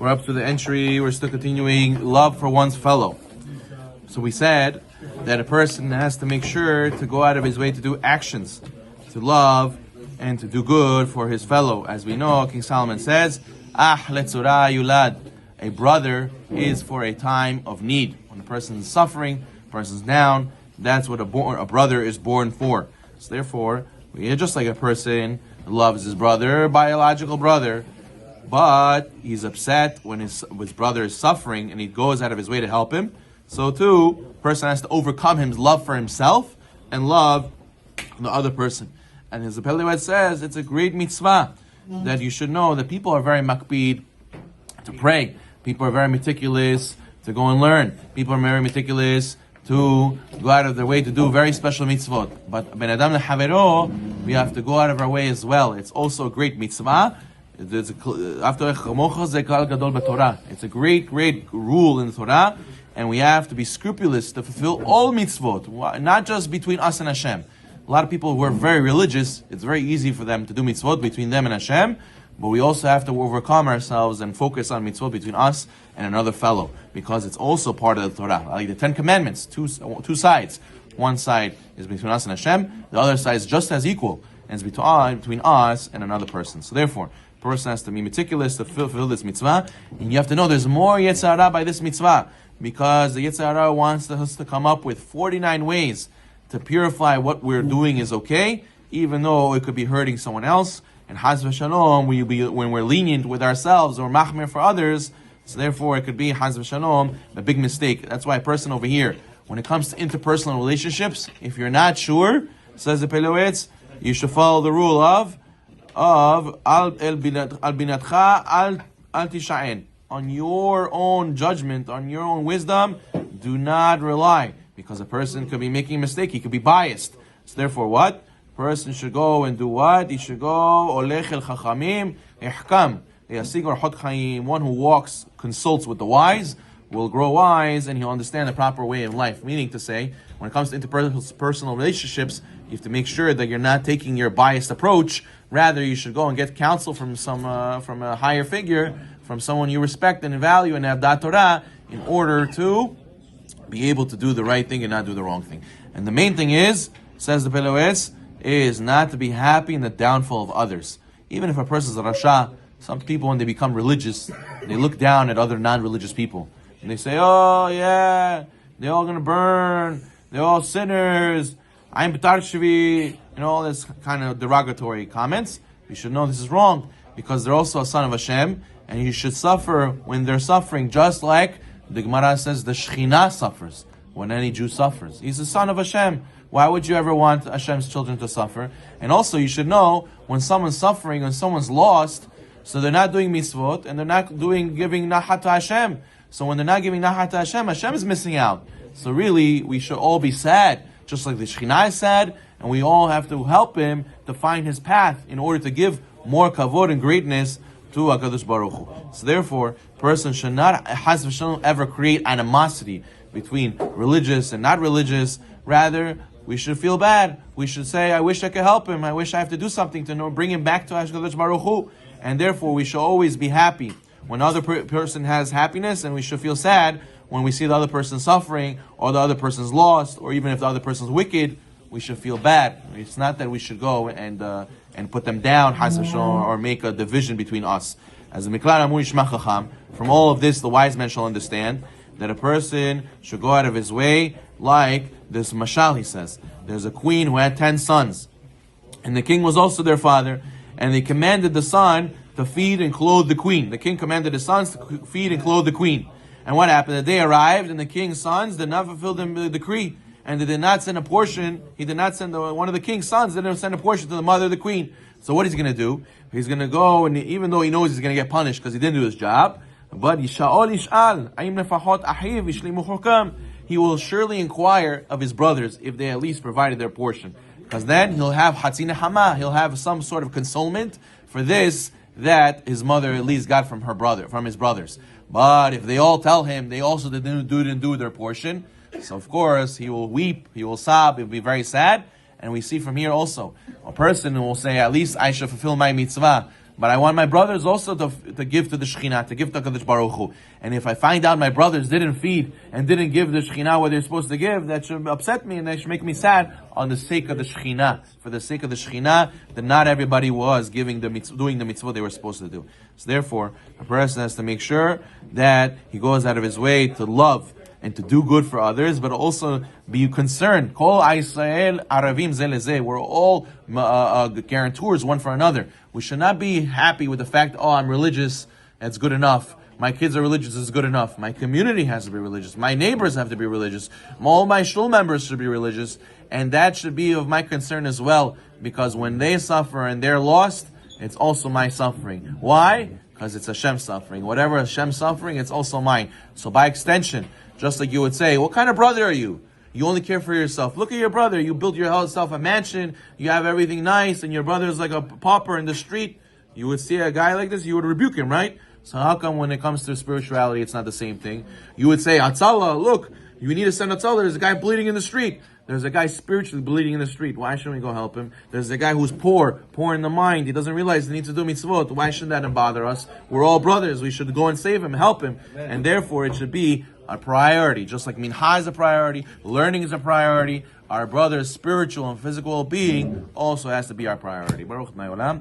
We're up to the entry. We're still continuing love for one's fellow. So we said that a person has to make sure to go out of his way to do actions, to love and to do good for his fellow. As we know, King Solomon says, letzura yulad. A brother is for a time of need. When a person is suffering, a person is down, that's what a brother is born for. So therefore, just like a person loves his brother, biological brother, but he's upset when his brother is suffering and he goes out of his way to help him, so too, a person has to overcome his love for himself and love the other person. And as the Pele says, it's a great mitzvah that you should know that people are very makpid to pray. People are very meticulous to go and learn. People are very meticulous to go out of their way to do very special mitzvot. But ben adam lehavero, we have to go out of our way as well. It's also a great mitzvah. It's a great rule in the Torah, and we have to be scrupulous to fulfill all mitzvot, not just between us and Hashem. A lot of people who are very religious, it's very easy for them to do mitzvot between them and Hashem, but we also have to overcome ourselves and focus on mitzvot between us and another fellow, because it's also part of the Torah. Like the 10 Commandments, two sides. One side is between us and Hashem, the other side is just as equal, and it's between us and another person. So therefore, a person has to be meticulous to fulfill this mitzvah, and you have to know there's more Yetz Hara by this mitzvah, because the Yetz Hara wants us to come up with 49 ways to purify what we're doing is okay, even though it could be hurting someone else. And Haz v'Shalom, when we're lenient with ourselves or machmir for others, so therefore it could be Haz v'Shalom, a big mistake. That's why a person over here, when it comes to interpersonal relationships, if you're not sure, says the Pele Yoetz, you should follow the rule of al binatcha al tisha'en. On your own judgment, on your own wisdom, do not rely. Because a person could be making a mistake, he could be biased. So therefore what? A person should go and do what? He should go, olech el chachamim, ihkam, yasig orchot chaim. One who walks, consults with the wise, will grow wise, and he'll understand the proper way of life. Meaning to say, when it comes to interpersonal relationships, you have to make sure that you're not taking your biased approach. Rather, you should go and get counsel from from a higher figure, from someone you respect and value and have dat Torah, in order to be able to do the right thing and not do the wrong thing. And the main thing is, says the Pele Yoetz, is not to be happy in the downfall of others. Even if a person is a rasha, some people when they become religious, they look down at other non-religious people. And they say, oh yeah, they're all going to burn, they're all sinners, I'm b'tar all this kind of derogatory comments. You should know this is wrong, because they're also a son of Hashem, and you should suffer when they're suffering, just like the Gemara says the Shekhinah suffers when any Jew suffers. He's the son of Hashem. Why would you ever want Hashem's children to suffer? And also you should know when someone's suffering, when someone's lost, so they're not doing mitzvot, and they're not giving nachat to Hashem. So when they're not giving nachat to Hashem, Hashem is missing out. So really, we should all be sad, just like the Shekhinah is sad, and we all have to help him to find his path in order to give more kavod and greatness to HaKadosh Baruch Hu. So therefore, a person should not, Haz v'Shalom, ever create animosity between religious and not religious. Rather, we should feel bad. We should say, I wish I could help him. I wish I have to do something to bring him back to HaKadosh Baruch Hu. And therefore, we should always be happy when the other person has happiness, and we should feel sad when we see the other person suffering, or the other person's lost, or even if the other person's wicked, we should feel bad. It's not that we should go and put them down, or make a division between us. As the Miklar Amu Yishma Chacham, from all of this, the wise man shall understand that a person should go out of his way, like this mashal, he says. There's a queen who had 10 sons, and the king was also their father, and they commanded the son to feed and clothe the queen. The king commanded his sons to feed and clothe the queen. And what happened? The day arrived, and the king's sons did not fulfill the decree, and they did not send a portion. He did not send one of the king's sons didn't send a portion to the mother of the queen. So what is he going to do? He's going to go, and even though he knows he's going to get punished because he didn't do his job, but he will surely inquire of his brothers if they at least provided their portion, because then he'll have hatzin hama, he'll have some sort of consolement for this that his mother at least got from his brothers. But if they all tell him they also didn't do their portion, so of course he will weep, he will sob, he'll be very sad. And we see from here also, a person who will say, at least I should fulfill my mitzvah But I want my brothers also to give to the Shekhinah, to give to HaKadosh Baruch Hu. And if I find out my brothers didn't feed and didn't give the Shekhinah what they're supposed to give, that should upset me and that should make me sad on the sake of the Shekhinah. For the sake of the Shekhinah, that not everybody was doing the mitzvah they were supposed to do. So therefore, a person has to make sure that he goes out of his way to love and to do good for others, but also be concerned. Kol Yisrael Aravim zeh lezeh. We're all guarantors one for another. We should not be happy with the fact, oh, I'm religious, that's good enough. My kids are religious, it's good enough. My community has to be religious. My neighbors have to be religious. All my shul members should be religious. And that should be of my concern as well, because when they suffer and they're lost, it's also my suffering. Why? Because it's Hashem's suffering. Whatever Hashem's suffering, it's also mine. So by extension, just like you would say, what kind of brother are you? You only care for yourself. Look at your brother. You built yourself a mansion. You have everything nice, and your brother's like a pauper in the street. You would see a guy like this, you would rebuke him, right? So how come when it comes to spirituality, it's not the same thing? You would say, Atzallah, look, you need to send Atzallah. There's a guy bleeding in the street. There's a guy spiritually bleeding in the street. Why shouldn't we go help him? There's a guy who's poor in the mind. He doesn't realize he needs to do mitzvot. Why shouldn't that bother us? We're all brothers. We should go and save him, help him. And therefore, it should be a priority. Just like mincha is a priority, learning is a priority, our brother's spiritual and physical well-being also has to be our priority. Baruch Adonai Olam.